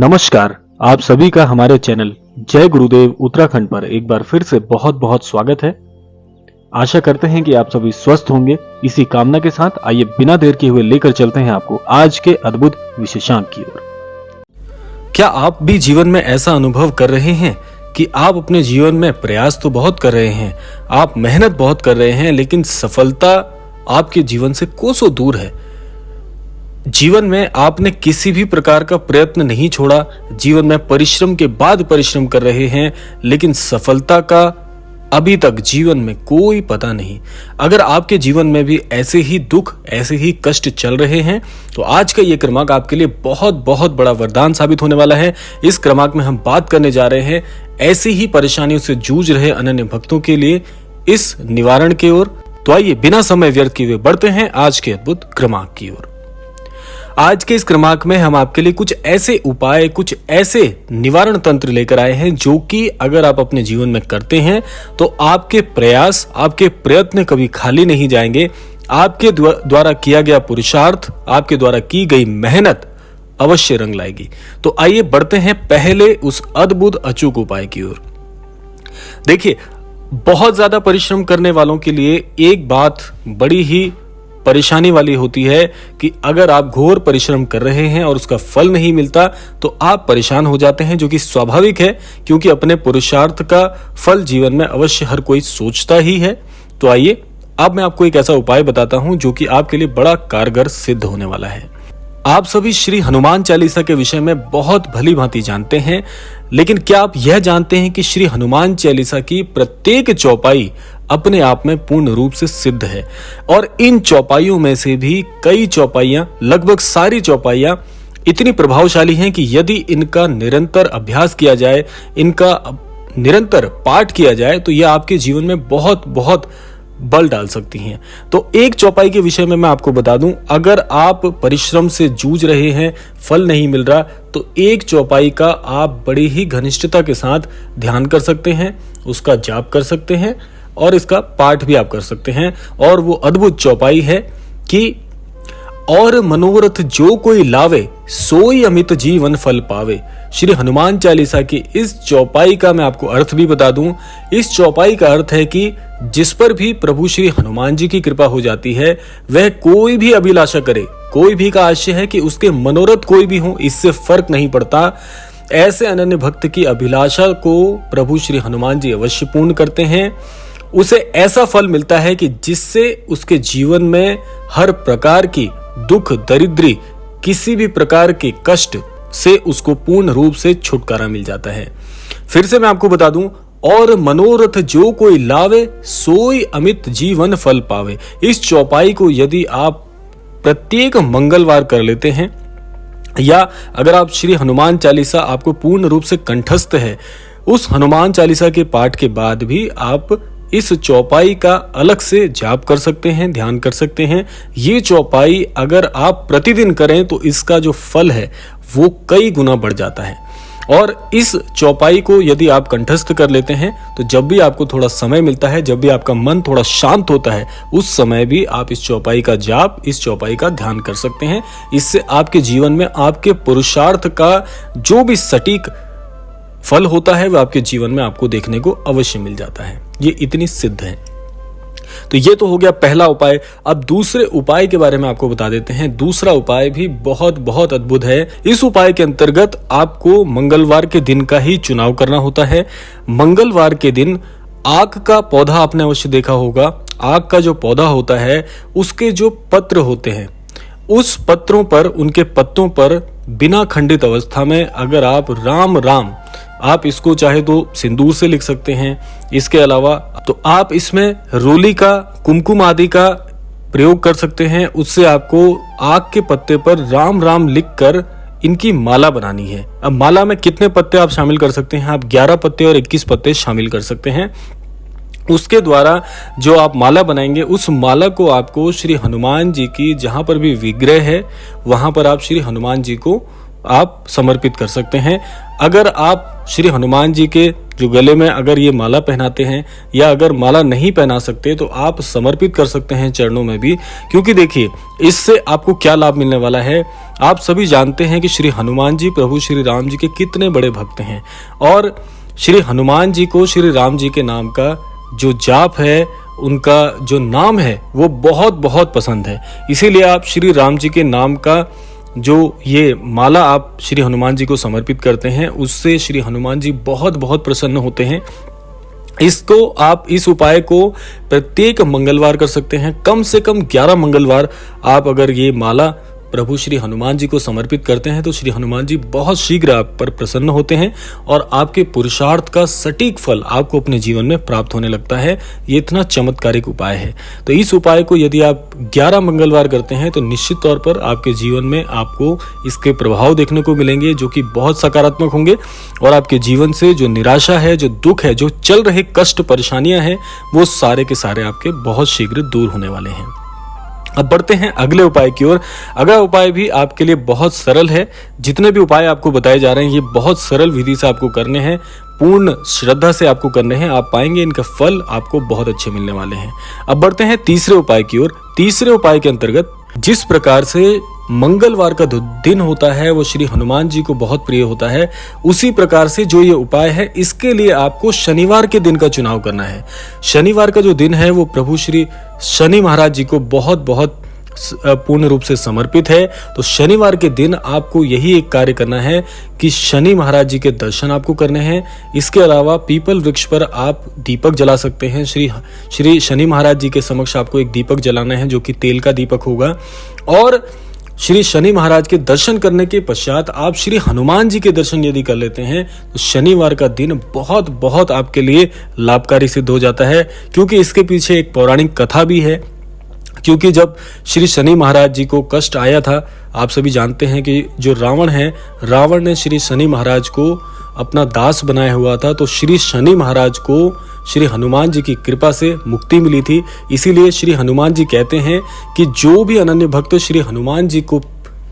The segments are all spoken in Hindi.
नमस्कार, आप सभी का हमारे चैनल जय गुरुदेव उत्तराखंड पर एक बार फिर से बहुत बहुत स्वागत है। आशा करते हैं कि आप सभी स्वस्थ होंगे। इसी कामना के साथ आइए बिना देर किए हुए लेकर चलते हैं आपको आज के अद्भुत विशेषांक की ओर। क्या आप भी जीवन में ऐसा अनुभव कर रहे हैं कि आप अपने जीवन में प्रयास तो बहुत कर रहे हैं, आप मेहनत बहुत कर रहे हैं, लेकिन सफलता आपके जीवन से कोसों दूर है। जीवन में आपने किसी भी प्रकार का प्रयत्न नहीं छोड़ा, जीवन में परिश्रम के बाद परिश्रम कर रहे हैं, लेकिन सफलता का अभी तक जीवन में कोई पता नहीं। अगर आपके जीवन में भी ऐसे ही दुख, ऐसे ही कष्ट चल रहे हैं, तो आज का ये क्रमांक आपके लिए बहुत बहुत बड़ा वरदान साबित होने वाला है। इस क्रमांक में हम बात करने जा रहे हैं ऐसी ही परेशानियों से जूझ रहे अनन्य भक्तों के लिए इस निवारण की ओर। तो आइए बिना समय व्यर्थ किए हुए बढ़ते हैं आज के अद्भुत क्रमांक की ओर। आज के इस क्रमांक में हम आपके लिए कुछ ऐसे उपाय, कुछ ऐसे निवारण तंत्र लेकर आए हैं जो कि अगर आप अपने जीवन में करते हैं तो आपके प्रयास, आपके प्रयत्न कभी खाली नहीं जाएंगे। आपके द्वारा किया गया पुरुषार्थ, आपके द्वारा की गई मेहनत अवश्य रंग लाएगी। तो आइए बढ़ते हैं पहले उस अद्भुत अचूक उपाय की ओर। देखिए, बहुत ज्यादा परिश्रम करने वालों के लिए एक बात बड़ी ही परेशानी वाली होती है कि अगर आप घोर परिश्रम कर रहे हैं और उसका फल नहीं मिलता तो आप परेशान हो जाते हैं, जो कि स्वाभाविक है, क्योंकि अपने पुरुषार्थ का फल जीवन में अवश्य हर कोई सोचता ही है। तो आइए अब मैं आपको एक ऐसा उपाय बताता हूं जो कि आपके लिए बड़ा कारगर सिद्ध होने वाला है। आप सभी श्री हनुमान चालीसा के विषय में बहुत भली भांति जानते हैं, लेकिन क्या आप यह जानते हैं कि श्री हनुमान चालीसा की प्रत्येक चौपाई अपने आप में पूर्ण रूप से सिद्ध है। और इन चौपाइयों में से भी कई चौपाइयां, लगभग सारी चौपाइयां इतनी प्रभावशाली हैं कि यदि इनका निरंतर अभ्यास किया जाए, इनका निरंतर पाठ किया जाए, तो यह आपके जीवन में बहुत बहुत बल डाल सकती हैं। तो एक चौपाई के विषय में मैं आपको बता दूं, अगर आप परिश्रम से जूझ रहे हैं, फल नहीं मिल रहा, तो एक चौपाई का आप बड़ी ही घनिष्ठता के साथ ध्यान कर सकते हैं, उसका जाप कर सकते हैं और इसका पाठ भी आप कर सकते हैं। और वो अद्भुत चौपाई है कि और मनोरथ जो कोई लावे सोई अमित जीवन फल पावे। श्री हनुमान चालीसा की इस चौपाई का मैं आपको अर्थ भी बता दूं। इस चौपाई का अर्थ है कि जिस पर भी प्रभु श्री हनुमान जी की कृपा हो जाती है, वह कोई भी अभिलाषा करे, कोई भी का आशय है कि उसके मनोरथ कोई भी हो, इससे फर्क नहीं पड़ता। ऐसे अनन्य भक्त की अभिलाषा को प्रभु श्री हनुमान जी अवश्य पूर्ण करते हैं। उसे ऐसा फल मिलता है कि जिससे उसके जीवन में हर प्रकार की दुख, दरिद्री, किसी भी प्रकार के कष्ट से उसको पूर्ण रूप से छुटकारा मिल जाता है। फिर से मैं आपको बता दूं, और मनोरथ जो कोई लावे सोई अमित जीवन फल पावे। इस चौपाई को यदि आप प्रत्येक मंगलवार कर लेते हैं, या अगर आप श्री हनुमान चालीसा आपको पूर्ण रूप से कंठस्थ है, उस हनुमान चालीसा के पाठ के बाद भी आप इस चौपाई का अलग से जाप कर सकते हैं, ध्यान कर सकते हैं। ये चौपाई अगर आप प्रतिदिन करें तो इसका जो फल है वो कई गुना बढ़ जाता है। और इस चौपाई को यदि आप कंठस्थ कर लेते हैं तो जब भी आपको थोड़ा समय मिलता है, जब भी आपका मन थोड़ा शांत होता है, उस समय भी आप इस चौपाई का जाप, इस चौपाई का ध्यान कर सकते हैं। इससे आपके जीवन में आपके पुरुषार्थ का जो भी सटीक फल होता है वह आपके जीवन में आपको देखने को अवश्य मिल जाता है। ये इतनी सिद्ध है। तो ये तो हो गया पहला उपाय। अब दूसरे उपाय के बारे में आपको बता देते हैं। दूसरा उपाय भी बहुत बहुत अद्भुत है। इस उपाय के अंतर्गत आपको मंगलवार के दिन का ही चुनाव करना होता है। मंगलवार के दिन आक का पौधा आपने अवश्य देखा होगा। आक का जो पौधा होता है, उसके जो पत्र होते हैं, उस पत्रों पर, उनके पत्तों पर बिना खंडित अवस्था में अगर आप राम राम, आप इसको चाहे तो सिंदूर से लिख सकते हैं। इसके अलावा तो आप इसमें रोली का, कुमकुम आदि का प्रयोग कर सकते हैं। उससे आपको आक के पत्ते पर राम राम लिखकर इनकी माला बनानी है। अब माला में कितने पत्ते आप शामिल कर सकते हैं? आप 11 पत्ते और 21 पत्ते शामिल कर सकते हैं। उसके द्वारा जो आप माला बनाएंगे, उस माला को आपको श्री हनुमान जी की जहां पर भी विग्रह है वहां पर आप श्री हनुमान जी को आप समर्पित कर सकते हैं। अगर आप श्री हनुमान जी के जो गले में अगर ये माला पहनाते हैं या अगर माला नहीं पहना सकते तो आप समर्पित कर सकते हैं चरणों में भी, क्योंकि देखिए इससे आपको क्या लाभ मिलने वाला है। आप सभी जानते हैं कि श्री हनुमान जी प्रभु श्री राम जी के कितने बड़े भक्त हैं और श्री हनुमान जी को श्री राम जी के नाम का जो जाप है, उनका जो नाम है वो बहुत बहुत पसंद है। इसीलिए आप श्री राम जी के नाम का जो ये माला आप श्री हनुमान जी को समर्पित करते हैं, उससे श्री हनुमान जी बहुत बहुत प्रसन्न होते हैं। इसको आप इस उपाय को प्रत्येक मंगलवार कर सकते हैं। कम से कम 11 मंगलवार आप अगर ये माला प्रभु श्री हनुमान जी को समर्पित करते हैं तो श्री हनुमान जी बहुत शीघ्र आप पर प्रसन्न होते हैं और आपके पुरुषार्थ का सटीक फल आपको अपने जीवन में प्राप्त होने लगता है। ये इतना चमत्कारिक उपाय है। तो इस उपाय को यदि आप 11 मंगलवार करते हैं तो निश्चित तौर पर आपके जीवन में आपको इसके प्रभाव देखने को मिलेंगे जो कि बहुत सकारात्मक होंगे और आपके जीवन से जो निराशा है, जो दुख है, जो चल रहे कष्ट परेशानियां हैं, वो सारे के सारे आपके बहुत शीघ्र दूर होने वाले हैं। अब बढ़ते हैं अगले उपाय की ओर। अगला उपाय भी आपके लिए बहुत सरल है। जितने भी उपाय आपको बताए जा रहे हैं ये बहुत सरल विधि से आपको करने हैं, पूर्ण श्रद्धा से आपको करने हैं। आप पाएंगे इनका फल आपको बहुत अच्छे मिलने वाले हैं। अब बढ़ते हैं तीसरे उपाय की ओर। तीसरे उपाय के अंतर्गत जिस प्रकार से मंगलवार का दिन होता है वो श्री हनुमान जी को बहुत प्रिय होता है, उसी प्रकार से जो ये उपाय है इसके लिए आपको शनिवार के दिन का चुनाव करना है। शनिवार का जो दिन है वो प्रभु श्री शनि महाराज जी को बहुत बहुत पूर्ण रूप से समर्पित है। तो शनिवार के दिन आपको यही एक कार्य करना है कि शनि महाराज जी के दर्शन आपको करने हैं। इसके अलावा पीपल वृक्ष पर आप दीपक जला सकते हैं। श्री शनि महाराज जी के समक्ष आपको एक दीपक जलाना है जो कि तेल का दीपक होगा। और श्री शनि महाराज के दर्शन करने के पश्चात आप श्री हनुमान जी के दर्शन यदि कर लेते हैं तो शनिवार का दिन बहुत बहुत आपके लिए लाभकारी सिद्ध हो जाता है, क्योंकि इसके पीछे एक पौराणिक कथा भी है। क्योंकि जब श्री शनि महाराज जी को कष्ट आया था, आप सभी जानते हैं कि जो रावण है, रावण ने श्री शनि महाराज को अपना दास बनाया हुआ था, तो श्री शनि महाराज को श्री हनुमान जी की कृपा से मुक्ति मिली थी। इसीलिए श्री हनुमान जी कहते हैं कि जो भी अनन्य भक्त श्री हनुमान जी को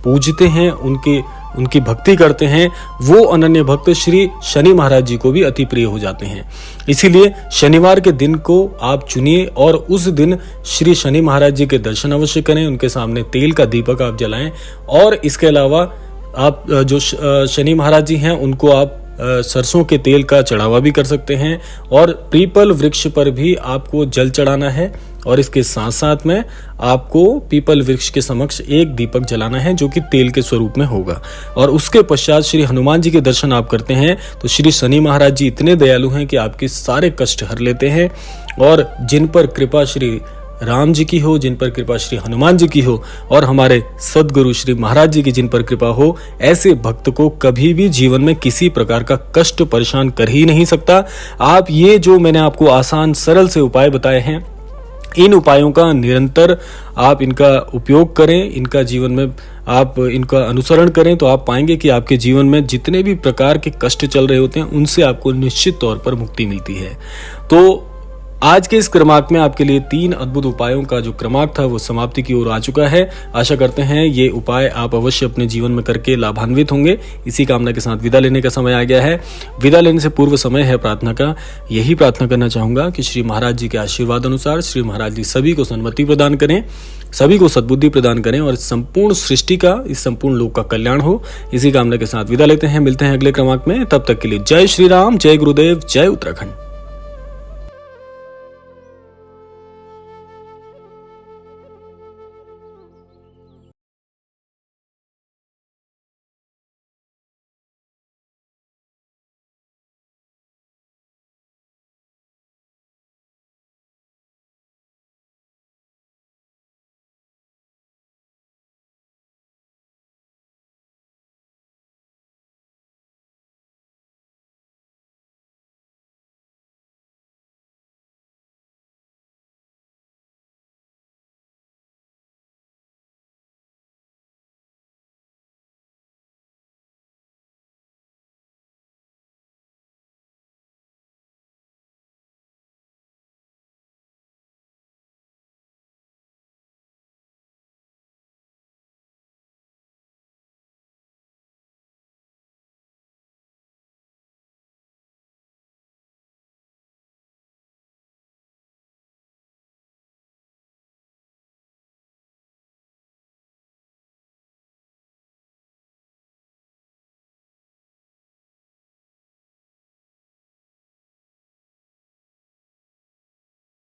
पूजते हैं, उनकी भक्ति करते हैं, वो अनन्य भक्त श्री शनि महाराज जी को भी अति प्रिय हो जाते हैं। इसीलिए शनिवार के दिन को आप चुनिए और उस दिन श्री शनि महाराज जी के दर्शन अवश्य करें, उनके सामने तेल का दीपक आप जलाएं। और इसके अलावा आप जो शनि महाराज जी हैं उनको आप सरसों के तेल का चढ़ावा भी कर सकते हैं और पीपल वृक्ष पर भी आपको जल चढ़ाना है। और इसके साथ साथ में आपको पीपल वृक्ष के समक्ष एक दीपक जलाना है जो कि तेल के स्वरूप में होगा। और उसके पश्चात श्री हनुमान जी के दर्शन आप करते हैं तो श्री शनि महाराज जी इतने दयालु हैं कि आपके सारे कष्ट हर लेते हैं। और जिन पर कृपा श्री राम जी की हो, जिन पर कृपा श्री हनुमान जी की हो और हमारे सदगुरु श्री महाराज जी की जिन पर कृपा हो, ऐसे भक्त को कभी भी जीवन में किसी प्रकार का कष्ट परेशान कर ही नहीं सकता। आप ये जो मैंने आपको आसान सरल से उपाय बताए हैं, इन उपायों का निरंतर आप इनका उपयोग करें, इनका जीवन में आप इनका अनुसरण करें तो आप पाएंगे कि आपके जीवन में जितने भी प्रकार के कष्ट चल रहे होते हैं उनसे आपको निश्चित तौर पर मुक्ति मिलती है। तो आज के इस क्रमांक में आपके लिए 3 अद्भुत उपायों का जो क्रमांक था वो समाप्ति की ओर आ चुका है। आशा करते हैं ये उपाय आप अवश्य अपने जीवन में करके लाभान्वित होंगे। इसी कामना के साथ विदा लेने का समय आ गया है। विदा लेने से पूर्व समय है प्रार्थना का। यही प्रार्थना करना चाहूंगा कि श्री महाराज जी के आशीर्वाद अनुसार श्री महाराज जी सभी को सन्मति प्रदान करें, सभी को सद्बुद्धि प्रदान करें और संपूर्ण सृष्टि का, इस संपूर्ण लोक का कल्याण हो। इसी कामना के साथ विदा लेते हैं। मिलते हैं अगले क्रमांक में। तब तक के लिए जय श्री राम, जय गुरुदेव, जय उत्तराखंड।